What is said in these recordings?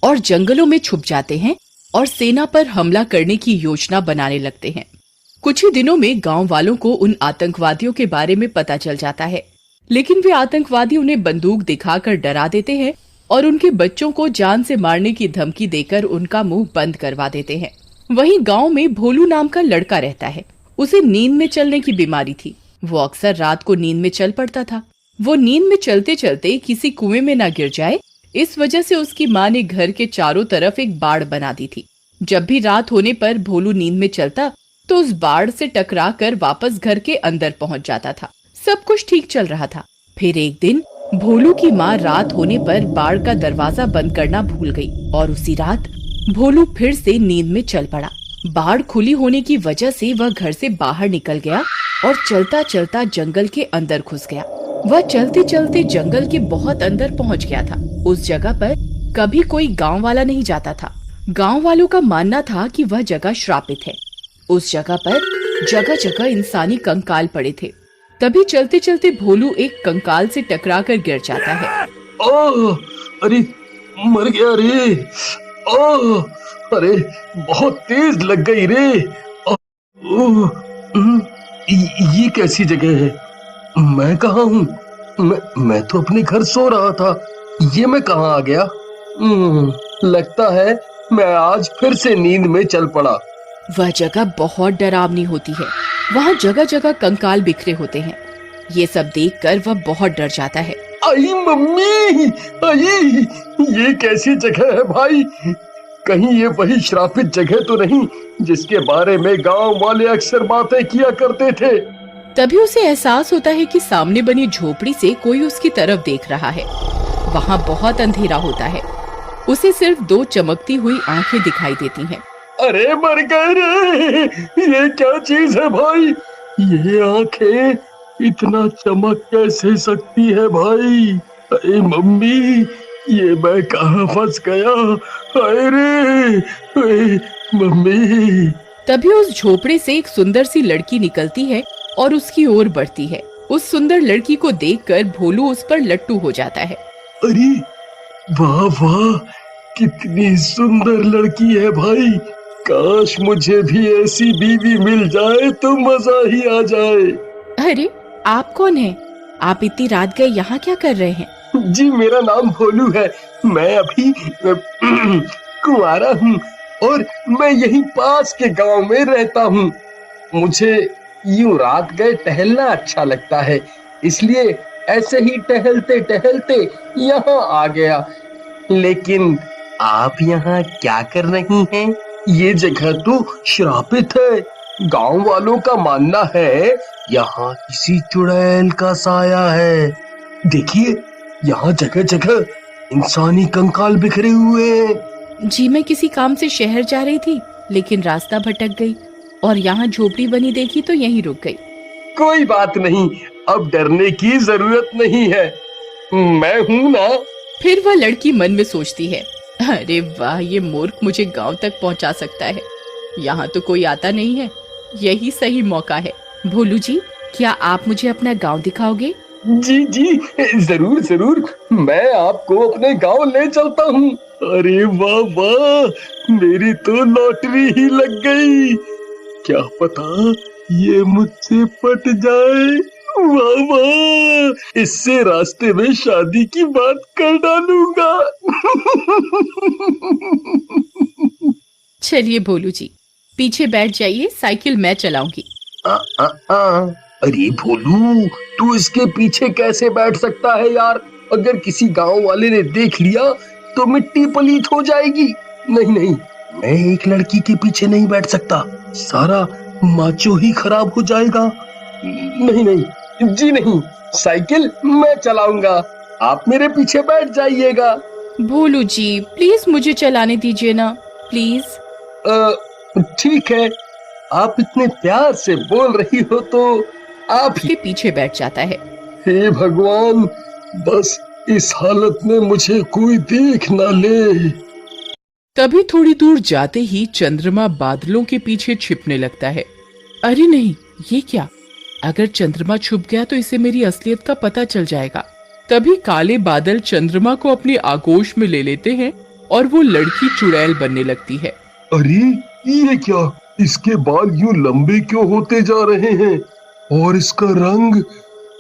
और जंगलों में छुप जाते हैं और सेना पर हमला करने की योजना बनाने लगते हैं। कुछ ही दिनों में गांव वालों को उन आतंकवादियों के बारे में पता चल जाता है, लेकिन वे आतंकवादी उन्हें बंदूक दिखाकर डरा देते हैं और उनके बच्चों को जान से मारने की धमकी देकर उनका मुंह बंद करवा देते हैं। वहीं गांव में भोलू नाम का लड़का रहता है। उसे नींद में चलने की बीमारी थी। वो अक्सर रात को नींद में चल पड़ता था। वो नींद में चलते चलते किसी कुएं में न गिर जाए, इस वजह से उसकी माँ ने घर के चारों तरफ एक बाड़ बना दी थी। जब भी रात होने पर भोलू नींद में चलता तो उस बाड़ से टकरा कर वापस घर के अंदर पहुंच जाता था। सब कुछ ठीक चल रहा था। फिर एक दिन भोलू की माँ रात होने पर बाड़ का दरवाजा बंद करना भूल गई और उसी रात भोलू फिर से नींद में चल पड़ा। बाड़ खुली होने की वजह से वह घर से बाहर निकल गया और चलता चलता जंगल के अंदर घुस गया। वह चलते चलते जंगल के बहुत अंदर पहुंच गया था। उस जगह पर कभी कोई गांव वाला नहीं जाता था। गांव वालों का मानना था कि वह जगह श्रापित है। उस जगह पर जगह जगह इंसानी कंकाल पड़े थे। तभी चलते चलते भोलू एक कंकाल से टकराकर गिर जाता है। ओह, अरे मर गया रे। ओह, अरे बहुत तेज लग गई रे। ओह, ये कैसी जगह है? मैं कहाँ हूँ? मैं तो अपने घर सो रहा था। ये मैं कहाँ आ गया? लगता है मैं आज फिर से नींद में चल पड़ा। वह जगह बहुत डरावनी होती है। वहाँ जगह जगह कंकाल बिखरे होते हैं। ये सब देखकर वह बहुत डर जाता है। आई मम्मी, आई, ये कैसी जगह है भाई? कहीं ये वही श्रापित जगह तो नहीं जिसके बारे में गांव वाले अक्सर बातें किया करते थे? तभी उसे एहसास होता है कि सामने बनी झोपड़ी से कोई उसकी तरफ देख रहा है। वहाँ बहुत अंधेरा होता है। उसे सिर्फ दो चमकती हुई आंखें दिखाई देती हैं। अरे मर गए रे, ये क्या चीज है भाई? ये आंखें इतना चमक कैसे सकती है भाई? अरे मम्मी, ये मैं कहाँ फंस गया? अरे मम्मी। तभी उस झोपड़े से एक सुंदर सी लड़की निकलती है और उसकी ओर बढ़ती है। उस सुंदर लड़की को देखकर भोलू उस पर लट्टू हो जाता है। अरे वाह वाह, कितनी सुंदर लड़की है भाई। काश मुझे भी ऐसी बीवी मिल जाए तो मजा ही आ जाए। अरे आप कौन हैं? आप इतनी रात गए यहाँ क्या कर रहे हैं? जी मेरा नाम भोलू है। मैं अभी कुंवारा हूँ और मैं यहीं पास के गांव में रहता हूँ। मुझे यूं रात गए टहलना अच्छा लगता है, इसलिए ऐसे ही टहलते टहलते यहाँ आ गया। लेकिन आप यहाँ क्या कर रही हैं? ये जगह तो श्रापित है। गांव वालों का मानना है यहाँ किसी चुड़ैल का साया है। देखिए, यहाँ जगह जगह इंसानी कंकाल बिखरे हुए हैं। जी मैं किसी काम से शहर जा रही थी, लेकिन रास्ता भटक गई और यहाँ झोपड़ी बनी देखी तो यहीं रुक गई। कोई बात नहीं, अब डरने की जरूरत नहीं है, मैं हूँ ना। फिर वह लड़की मन में सोचती है, अरे वाह, ये मूर्ख मुझे गांव तक पहुंचा सकता है। यहाँ तो कोई आता नहीं है, यही सही मौका है। भोलू जी, क्या आप मुझे अपना गांव दिखाओगे? जी जी, जरूर जरूर, मैं आपको अपने गांव ले चलता हूँ। अरे वाह वाह, मेरी तो लॉटरी ही लग गई। क्या पता ये मुझसे पट जाए। वाह वाह, इससे रास्ते में शादी की बात कर डालूंगा। चलिए भोलू जी, पीछे बैठ जाइए, साइकिल मैं चलाऊंगी। अरे भोलू, तू इसके पीछे कैसे बैठ सकता है यार? अगर किसी गांव वाले ने देख लिया तो मिट्टी पलीत हो जाएगी। नहीं नहीं, मैं एक लड़की के पीछे नहीं बैठ सकता, सारा माचो ही खराब हो जाएगा। नहीं नहीं जी नहीं, साइकिल मैं चलाऊंगा, आप मेरे पीछे बैठ जाइएगा। भोलू जी प्लीज मुझे चलाने दीजिए ना, प्लीज। ठीक है, आप इतने प्यार से बोल रही हो तो आप के पीछे बैठ जाता है। हे भगवान, बस इस हालत में मुझे कोई देख ना ले। तभी थोड़ी दूर जाते ही चंद्रमा बादलों के पीछे छिपने लगता है। अरे नहीं, ये क्या? अगर चंद्रमा छुप गया तो इसे मेरी असलियत का पता चल जाएगा। तभी काले बादल चंद्रमा को अपनी आगोश में ले लेते हैं और वो लड़की चुड़ैल बनने लगती है। अरे ये क्या, इसके बाल यूं लंबे क्यों होते जा रहे हैं और इसका रंग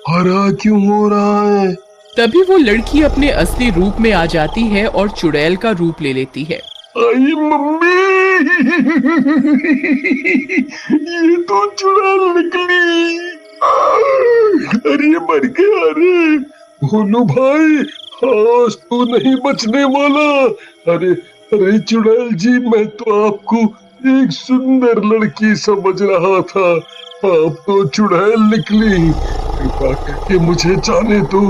हरा क्यों हो रहा है? तभी वो लड़की अपने असली रूप में आ जाती है और चुड़ैल का रूप ले लेती है। आई मम्मी, ये तो चुड़ैल निकली। अरे मर गया रे भोलू भाई, आज तो नहीं बचने वाला। अरे अरे चुड़ैल जी, मैं तो आपको एक सुंदर लड़की समझ रहा था, आप तो चुड़ैल निकली। कृपा करके मुझे जाने दो,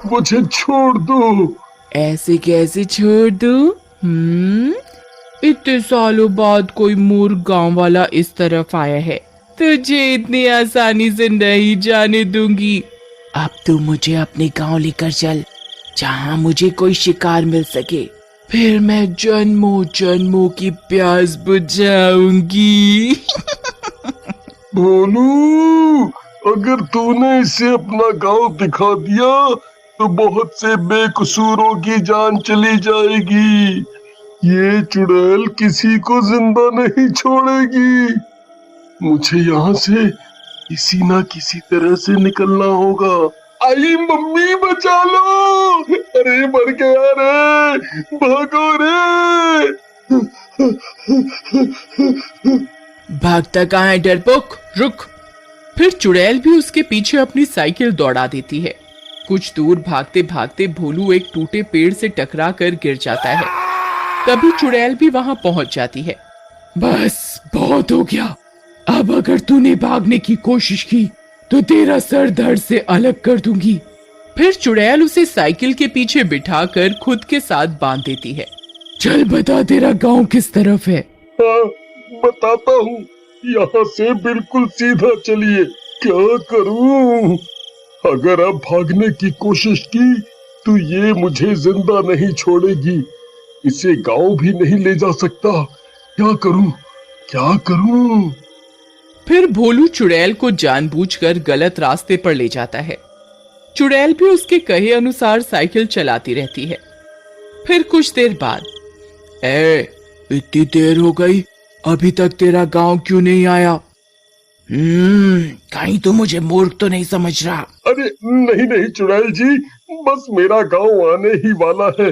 मुझे छोड़ दो। ऐसे कैसे छोड़ दूं? इतने सालों बाद कोई मूर्ख गांव वाला इस तरफ आया है, तुझे इतनी आसानी से नहीं जाने दूंगी। अब तू मुझे अपने गांव लेकर चल, जहां मुझे कोई शिकार मिल सके, फिर मैं जन्मों जन्मों की प्यास बुझाऊंगी। भोलू, अगर तूने इसे अपना गांव दिखा दिया तो बहुत से बेकसूरों की जान चली जाएगी। ये चुड़ैल किसी को जिंदा नहीं छोड़ेगी। मुझे यहाँ से किसी ना किसी तरह से निकलना होगा। आई मम्मी, बचा लो। अरे मर गया रे, भागो रे। भागता कहाँ है डरपोक, रुक। फिर चुड़ैल भी उसके पीछे अपनी साइकिल दौड़ा देती है। कुछ दूर भागते भागते भोलू एक टूटे पेड़ से टकरा कर गिर जाता है। तभी चुड़ैल भी वहां पहुंच जाती है। बस बहुत हो गया, अब अगर तूने भागने की कोशिश की तो तेरा सर धड़ से अलग कर दूंगी। फिर चुड़ैल उसे साइकिल के पीछे बिठाकर खुद के साथ बांध देती है। चल बता, तेरा गांव किस तरफ है? हाँ, बताता हूँ, यहाँ से बिल्कुल सीधा चलिए। क्या करूँ? अगर अब भागने की कोशिश की तो ये मुझे जिंदा नहीं छोड़ेगी, इसे गांव भी नहीं ले जा सकता। क्या करूँ, क्या करूँ? फिर भोलू चुड़ैल को जानबूझकर गलत रास्ते पर ले जाता है। चुड़ैल भी उसके कहे अनुसार साइकिल चलाती रहती है। फिर कुछ देर बाद, इतनी देर हो गई, अभी तक तेरा गांव क्यों नहीं आया? कहीं तो मुझे मूर्ख तो नहीं समझ रहा? अरे नहीं नहीं चुड़ैल जी, बस मेरा गांव आने ही वाला है,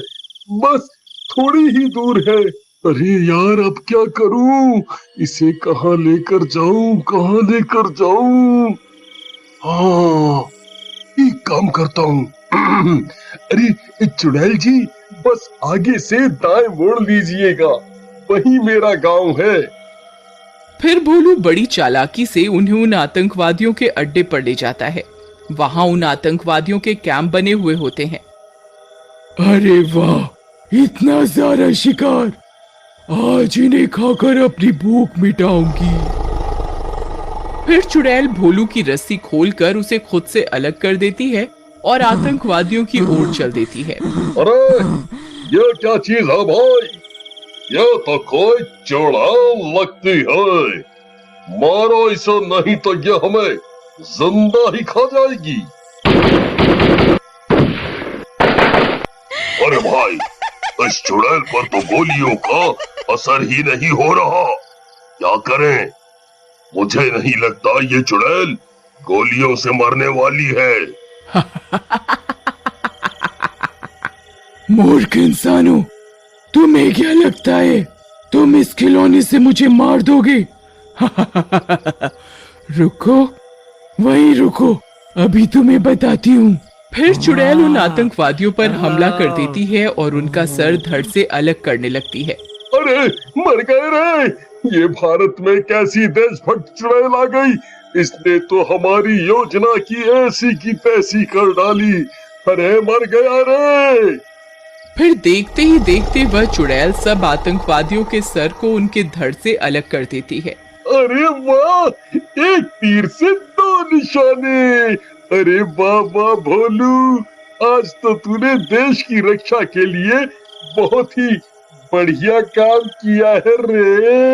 बस थोड़ी ही दूर है। अरे यार, अब क्या करूं? इसे कहाँ लेकर जाऊं, कहाँ लेकर जाऊं? हाँ, एक काम करता हूँ। अरे चुड़ैल जी, बस आगे से दाएं मोड़ लीजिएगा, वही मेरा गांव है। फिर भोलू बड़ी चालाकी से उन्हें उन आतंकवादियों के अड्डे पर ले जाता है। वहां उन आतंकवादियों के कैंप बने हुए होते हैं। अरे वाह, इतना सारा शिकार, आज इन्हें खाकर अपनी भूख मिटाऊंगी। फिर चुड़ैल भोलू की रस्सी खोलकर उसे खुद से अलग कर देती है और आतंकवादियों की ओर चल देती है। अरे ये क्या चीज है भाई? ये तो कोई चुड़ैल लगती है, मारो इसे नहीं तो ये हमें जिंदा ही खा जाएगी। अरे भाई, इस चुड़ैल पर तो गोलियों का असर ही नहीं हो रहा, क्या करें? मुझे नहीं लगता ये चुड़ैल गोलियों से मरने वाली है। मूर्ख इंसानों, तुम्हें क्या लगता है तुम इस खिलौने से मुझे मार दोगे? रुको, वहीं रुको, अभी तुम्हें बताती हूँ। फिर चुड़ैल उन आतंकवादियों पर हमला कर देती है और उनका सर धड़ से अलग करने लगती है। अरे मर गए रे, ये भारत में कैसी देशभक्त चुड़ैल आ गई, इसने तो हमारी योजना की ऐसी की तैसी कर डाली। अरे मर गया रे। फिर देखते ही देखते वह चुड़ैल सब आतंकवादियों के सर को उनके धड़ से अलग कर देती है। अरे वाह, एक तीर से दो निशाने। अरे वाह वाह भोलू, आज तो तूने देश की रक्षा के लिए बहुत ही बढ़िया काम किया है रे।